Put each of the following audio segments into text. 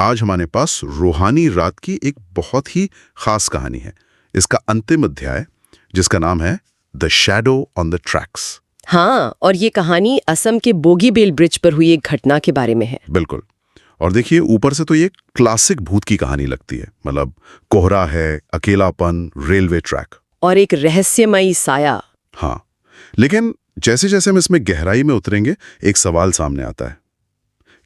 आज हमारे पास रूहानी रात की एक बहुत ही खास कहानी है। इसका अंतिम अध्याय, जिसका नाम है the shadow on the tracks. हाँ, और ये कहानी असम के बोगीबील ब्रिज पर हुई एक घटना के बारे में है। बिल्कुल। और देखिए, ऊपर से तो ये क्लासिक भूत की कहानी लगती है। मतलब कोहरा है, अकेलापन, रेलवे ट्रैक और एक रहस्यमयी साया। हाँ, लेकिन जैसे जैसे हम इसमें गहराई में उतरेंगे, एक सवाल सामने आता है।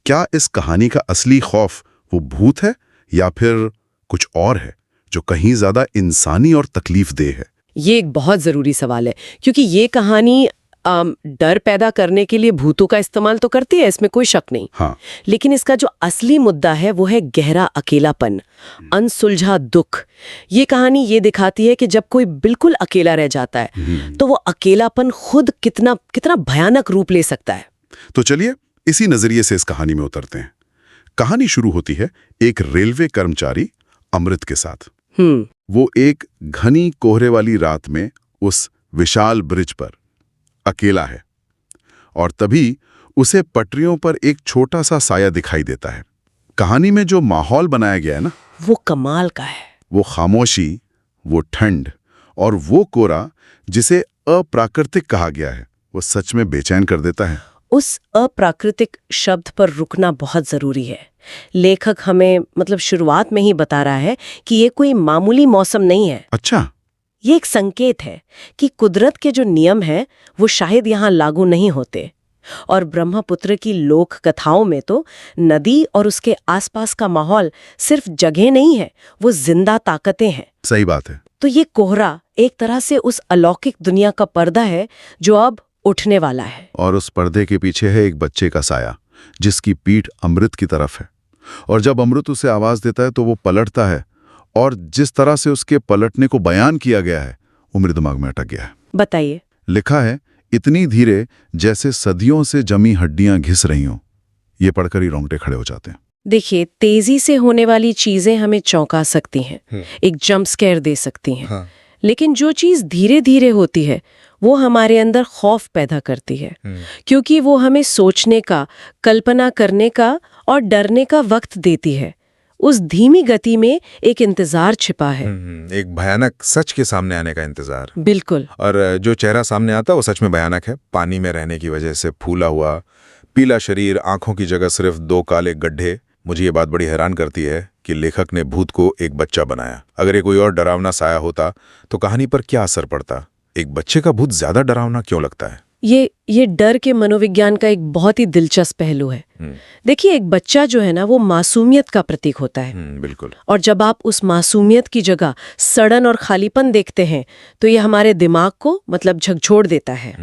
क्या इस कहानी का असली खौफ वो भूत है या फिर कुछ और है जो कहीं ज्यादा इंसानी और तकलीफदेह है? ये एक बहुत जरूरी सवाल है, क्योंकि ये कहानी डर पैदा करने के लिए भूतों का इस्तेमाल तो करती है, इसमें कोई शक नहीं। हाँ। लेकिन इसका जो असली मुद्दा है वो है गहरा अकेलापन, अनसुलझा दुख। ये कहानी ये दिखाती है कि जब कोई बिल्कुल अकेला रह जाता है तो वो अकेलापन खुद कितना कितना भयानक रूप ले सकता है। तो चलिए इसी नजरिए से इस कहानी में उतरते हैं। कहानी शुरू होती है एक रेलवे कर्मचारी अमृत के साथ। वो एक घनी कोहरे वाली रात में उस विशाल ब्रिज पर अकेला है और तभी उसे पटरियों पर एक छोटा सा साया दिखाई देता है। कहानी में जो माहौल बनाया गया है ना, वो कमाल का है। वो खामोशी, वो ठंड और वो कोहरा जिसे अप्राकृतिक कहा गया है, वो सच में बेचैन कर देता है। उस अप्राकृतिक शब्द पर रुकना बहुत जरूरी है। लेखक हमें शुरुआत में ही बता रहा है कि ये कोई मामूली मौसम नहीं है। अच्छा। ये एक संकेत है कि कुदरत के जो नियम हैं वो शायद यहाँ लागू नहीं होते। और ब्रह्मपुत्र की लोक कथाओं में तो नदी और उसके आसपास का माहौल सिर्फ जगह नहीं है, वो जिंदा ताकतें हैं। सही बात है। तो ये कोहरा एक तरह से उस अलौकिक दुनिया का पर्दा है जो अब उठने वाला है। और उस पर्दे के पीछे है एक बच्चे का साया, जिसकी पीठ अमृत की तरफ है। और जब अमृत उसे आवाज देता है तो वो पलटता है, और जिस तरह से उसके पलटने को बयान किया गया है वो मेरे दिमाग में अटक गया है। बताइए। लिखा है, इतनी धीरे जैसे सदियों से जमी हड्डियां घिस रही हों। ये पढ़कर ही रोंगटे खड़े हो जाते हैं। देखिए, तेजी से होने वाली चीजें हमें चौंका सकती हैं, एक जंप स्केयर दे सकती हैं। हाँ। लेकिन जो चीज धीरे धीरे होती है वो हमारे अंदर खौफ पैदा करती है, क्योंकि वो हमें सोचने का, कल्पना करने का और डरने का वक्त देती है। उस धीमी गति में एक इंतजार छिपा है, एक भयानक सच के सामने आने का इंतजार। बिल्कुल। और जो चेहरा सामने आता है वो सच में भयानक है। पानी में रहने की वजह से फूला हुआ पीला शरीर, आंखों की जगह सिर्फ 2 काले गड्ढे। मुझे ये बात बड़ी हैरान करती है कि लेखक ने भूत को एक बच्चा बनाया। अगर ये कोई और डरावना साया होता तो कहानी पर क्या असर पड़ता? एक बच्चे का भूत ज्यादा डरावना क्यों लगता है? ये डर के मनोविज्ञान का एक बहुत ही दिलचस्प पहलू है। देखिए, एक बच्चा जो है ना, वो मासूमियत का प्रतीक होता है। बिल्कुल। और जब आप उस मासूमियत की जगह सड़न और खालीपन देखते हैं तो ये हमारे दिमाग को झकझोर देता है।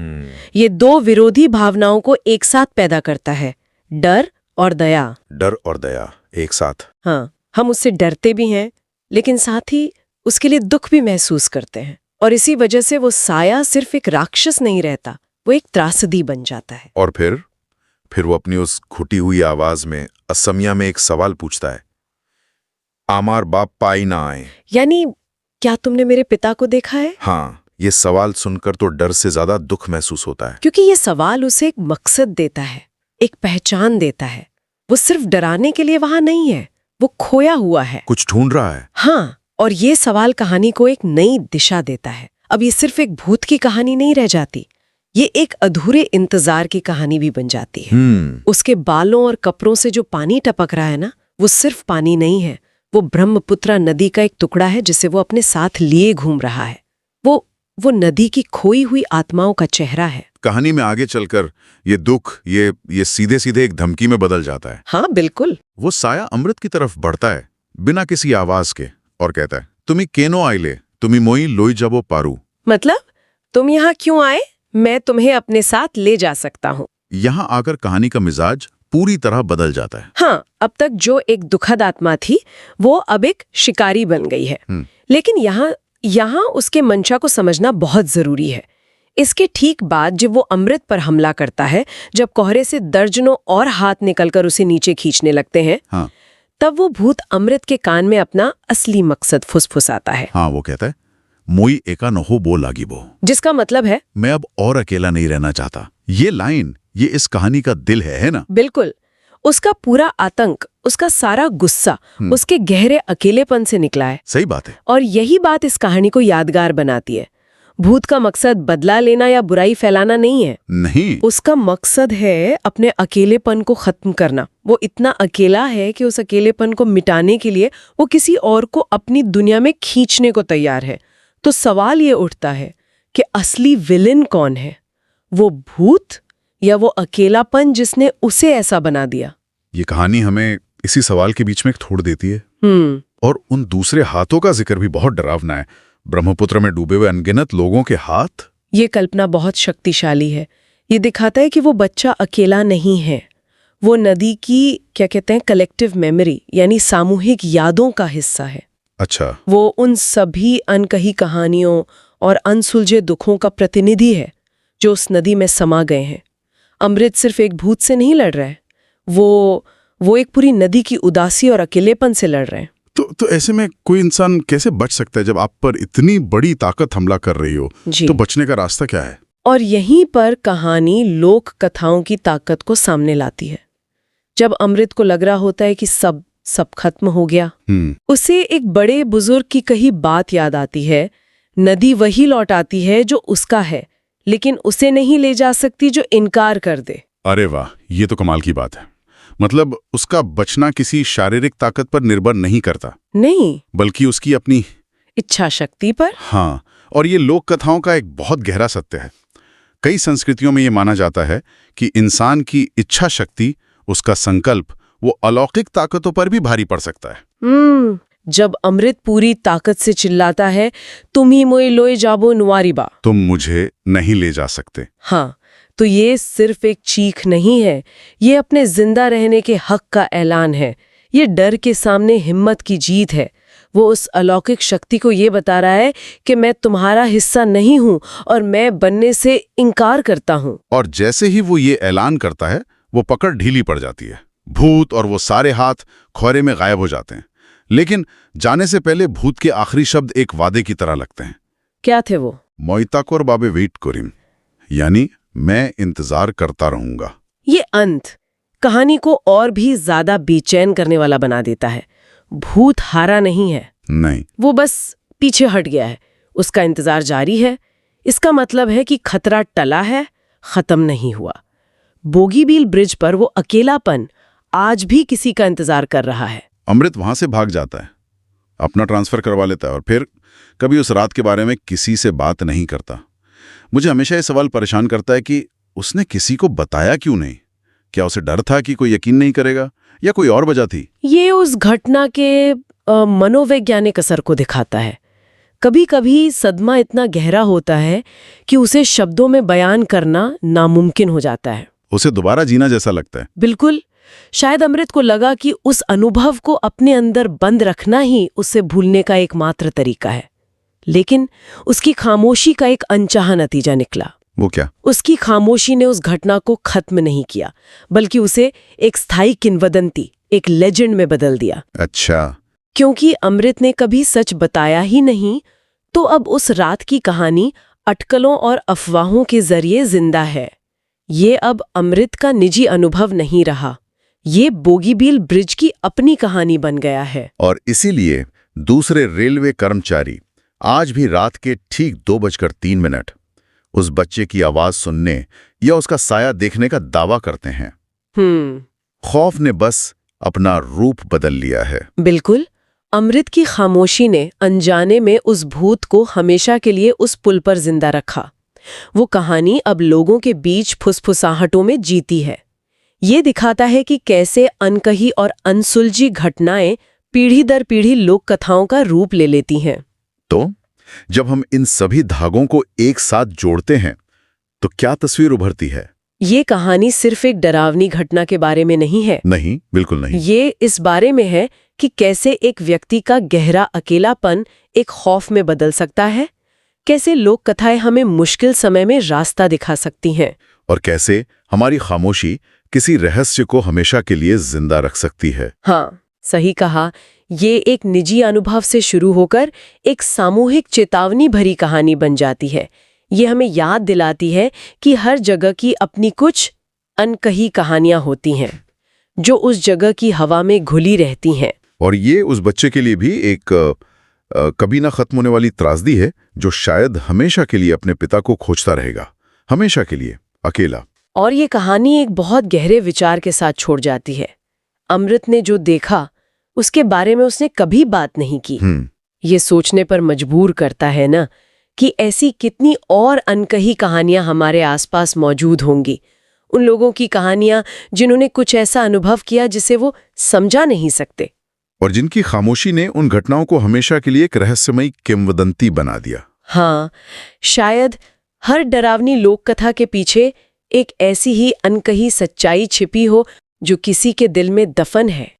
ये 2 विरोधी भावनाओं को एक साथ पैदा करता है, डर और दया। डर और दया एक साथ। हाँ, हम उससे डरते भी हैं लेकिन साथ ही उसके लिए दुख भी महसूस करते हैं। और इसी वजह से वो साया सिर्फ एक राक्षस नहीं रहता, वो एक त्रासदी बन जाता है। और फिर वो अपनी उस घुटी हुई आवाज में असमिया में एक सवाल पूछता है, आमार बाप पाई ना आए, यानी क्या तुमने मेरे पिता को देखा है? हाँ। ये सवाल सुनकर तो डर से ज्यादा दुख महसूस होता है, क्योंकि ये सवाल उसे एक मकसद देता है, एक पहचान देता है। वो सिर्फ डराने के लिए वहां नहीं है, वो खोया हुआ है, कुछ ढूंढ रहा है। हाँ, और ये सवाल कहानी को एक नई दिशा देता है। अब ये सिर्फ एक भूत की कहानी नहीं रह जाती, ये एक अधूरे इंतजार की कहानी भी बन जाती है। उसके बालों और कपड़ों से जो पानी टपक रहा है ना, वो सिर्फ पानी नहीं है, वो ब्रह्मपुत्र नदी का एक टुकड़ा है जिसे वो अपने साथ लिए घूम रहा है। वो नदी की खोई हुई आत्माओं का चेहरा है। कहानी में आगे चलकर ये दुख ये सीधे सीधे एक धमकी में बदल जाता है। हाँ, बिल्कुल। वो साया अमृत की तरफ बढ़ता है बिना किसी आवाज के और कहता है, तुम्ही केनो आइले, तुम्ही मोई लोई जाबो पारू। मतलब, तुम यहाँ क्यों आए? मैं तुम्हें अपने साथ ले जा सकता हूँ। यहाँ आकर कहानी का मिजाज पूरी तरह बदल जाता है। हाँ, अब तक जो एक दुखद आत्मा थी वो अब एक शिकारी बन गई है। लेकिन यहाँ उसके मंशा को समझना बहुत जरूरी है। इसके ठीक बाद जब वो अमृत पर हमला करता है, जब कोहरे से दर्जनों और हाथ निकलकर उसे नीचे खींचने लगते हैं, हाँ। तब वो भूत अमृत के कान में अपना असली मकसद फुसफुसाता है। हाँ, वो कहता है, मोई एका नहो बो लागी बो, जिसका मतलब है, मैं अब और अकेला नहीं रहना चाहता। ये लाइन, ये इस कहानी का दिल है ना? बिल्कुल। उसका पूरा आतंक उसका सारा गुस्सा उसके गहरे अकेलेपन से निकला है। सही बात है। और यही बात इस कहानी को यादगार बनाती है। भूत का मकसद बदला लेना या बुराई फैलाना नहीं है। नहीं, उसका मकसद है अपने अकेलेपन को खत्म करना। वो इतना अकेला है कि उस अकेलेपन को मिटाने के लिए वो किसी और को अपनी दुनिया में खींचने को तैयार है। तो सवाल ये उठता है कि असली विलेन कौन है? वो भूत या वो अकेलापन जिसने उसे ऐसा बना दिया? ये कहानी हमें इसी सवाल के बीच में छोड़ देती है। और उन दूसरे हाथों का जिक्र भी बहुत डरावना है। ब्रह्मपुत्र में डूबे हुए अनगिनत लोगों के हाथ। ये कल्पना बहुत शक्तिशाली है। ये दिखाता है कि वो बच्चा अकेला नहीं है। वो नदी की क्या कहते हैं कलेक्टिव मेमोरी यानी सामूहिक यादों का हिस्सा है। अच्छा। वो उन सभी अनकही कहानियों और अनसुलझे दुखों का प्रतिनिधि है जो उस नदी में समा गए हैं। अमृत सिर्फ एक भूत से नहीं लड़ रहा है, वो एक पूरी नदी की उदासी और अकेलेपन से लड़ रहे हैं। तो ऐसे में कोई इंसान कैसे बच सकता है जब आप पर इतनी बड़ी ताकत हमला कर रही हो? तो बचने का रास्ता क्या है? और यहीं पर कहानी लोक कथाओं की ताकत को सामने लाती है। जब अमृत को लग रहा होता है कि सब खत्म हो गया, उसे एक बड़े बुजुर्ग की कही बात याद आती है। नदी वही लौट आती है जो उसका है, लेकिन उसे नहीं ले जा सकती जो इनकार कर दे। अरे वाह, ये तो कमाल की बात है। मतलब उसका बचना किसी शारीरिक ताकत पर निर्भर नहीं करता, नहीं, बल्कि उसकी अपनी इच्छा शक्ति पर। हाँ, और ये लोक कथाओं का एक बहुत गहरा सत्य है। कई संस्कृतियों में ये माना जाता है कि इंसान की इच्छा शक्ति, उसका संकल्प, वो अलौकिक ताकतों पर भी भारी पड़ सकता है। जब अमृत पूरी ताकत से चिल्लाता है, तुम ही मोए लोए जाबो नुवारिबा, तुम मुझे नहीं ले जा सकते। हाँ, तो ये सिर्फ एक चीख नहीं है, ये अपने जिंदा रहने के हक का ऐलान है। ये डर के सामने हिम्मत की जीत है। वो उस अलौकिक शक्ति को ये बता रहा है कि मैं तुम्हारा हिस्सा नहीं हूं और मैं बनने से इनकार करता हूं। और जैसे ही वो ये ऐलान करता है, वो पकड़ ढीली पड़ जाती है। भूत और वो सारे हाथ खौरे में गायब हो जाते हैं। लेकिन जाने से पहले भूत के आखिरी शब्द एक वादे की तरह लगते हैं। क्या थे वो? मोइताकोर बाबे वेट कोरिम, यानी मैं इंतजार करता रहूंगा। ये अंत कहानी को और भी ज्यादा बेचैन करने वाला बना देता है। भूत हारा नहीं है, नहीं, वो बस पीछे हट गया है। उसका इंतजार जारी है। इसका मतलब है कि खतरा टला है, खत्म नहीं हुआ। बोगीबील ब्रिज पर वो अकेलापन आज भी किसी का इंतजार कर रहा है। अमृत वहां से भाग जाता है, अपना ट्रांसफर करवा लेता है और फिर कभी उस रात के बारे में किसी से बात नहीं करता। मुझे हमेशा ये सवाल परेशान करता है कि उसने किसी को बताया क्यों नहीं? क्या उसे डर था कि कोई यकीन नहीं करेगा, या कोई और वजह थी? ये उस घटना के मनोवैज्ञानिक असर को दिखाता है। कभी कभी सदमा इतना गहरा होता है कि उसे शब्दों में बयान करना नामुमकिन हो जाता है। उसे दोबारा जीना जैसा लगता है। बिल्कुल। शायद अमृत को लगा कि उस अनुभव को अपने अंदर बंद रखना ही उसे भूलने का एकमात्र तरीका है। लेकिन उसकी खामोशी का एक अनचाहा नतीजा निकला। वो क्या? उसकी खामोशी ने उस घटना को खत्म नहीं किया, बल्कि उसे एक स्थायी किंवदंती, एक लेजेंड में बदल दिया। अच्छा। क्योंकि अमृत ने कभी सच बताया ही नहीं, तो अब उस रात की कहानी अटकलों और अफवाहों के जरिए जिंदा है। ये अब अमृत का निजी अनुभव नहीं रहा, ये बोगीबील ब्रिज की अपनी कहानी बन गया है। और इसीलिए दूसरे रेलवे कर्मचारी आज भी रात के ठीक 2:03 उस बच्चे की आवाज सुनने या उसका साया देखने का दावा करते हैं। खौफ ने बस अपना रूप बदल लिया है। बिल्कुल। अमृत की खामोशी ने अनजाने में उस भूत को हमेशा के लिए उस पुल पर जिंदा रखा। वो कहानी अब लोगों के बीच फुसफुसाहटों में जीती है। ये दिखाता है कि कैसे अनकही और अनसुलझी घटनाएं पीढ़ी दर पीढ़ी लोक कथाओं का रूप ले लेती हैं। तो जब हम इन सभी धागों को एक साथ जोड़ते हैं तो क्या तस्वीर उभरती है? ये कहानी सिर्फ एक डरावनी घटना के बारे में नहीं है। नहीं, बिल्कुल नहीं। ये इस बारे में है कि कैसे एक व्यक्ति का गहरा अकेलापन एक खौफ में बदल सकता है, कैसे लोक कथाएं हमें मुश्किल समय में रास्ता दिखा सकती हैं, और कैसे हमारी खामोशी किसी रहस्य को हमेशा के लिए जिंदा रख सकती है। हाँ, सही कहा। ये एक निजी अनुभव से शुरू होकर एक सामूहिक चेतावनी भरी कहानी बन जाती है। ये हमें याद दिलाती है कि हर जगह की अपनी कुछ अनकही कहानियां होती हैं। जो उस जगह की हवा में घुली रहती हैं। और ये उस बच्चे के लिए भी एक कभी ना खत्म होने वाली त्रासदी है, जो शायद हमेशा के लिए अपने पिता को खोजता रहेगा, हमेशा के लिए, अकेला। और ये कहानी एक बहुत गहरे विचार के साथ छोड़ जाती है। अमृत ने जो देखा उसके बारे में उसने कभी बात नहीं की। ये सोचने पर मजबूर करता है ना कि ऐसी कितनी और अनकही कहानियां हमारे आसपास मौजूद होंगी, उन लोगों की कहानियां जिन्होंने कुछ ऐसा अनुभव किया जिसे वो समझा नहीं सकते, और जिनकी खामोशी ने उन घटनाओं को हमेशा के लिए एक रहस्यमयी किंवदंती बना दिया। हाँ, शायद हर डरावनी लोक कथा के पीछे एक ऐसी ही अनकही सच्चाई छिपी हो जो किसी के दिल में दफन है।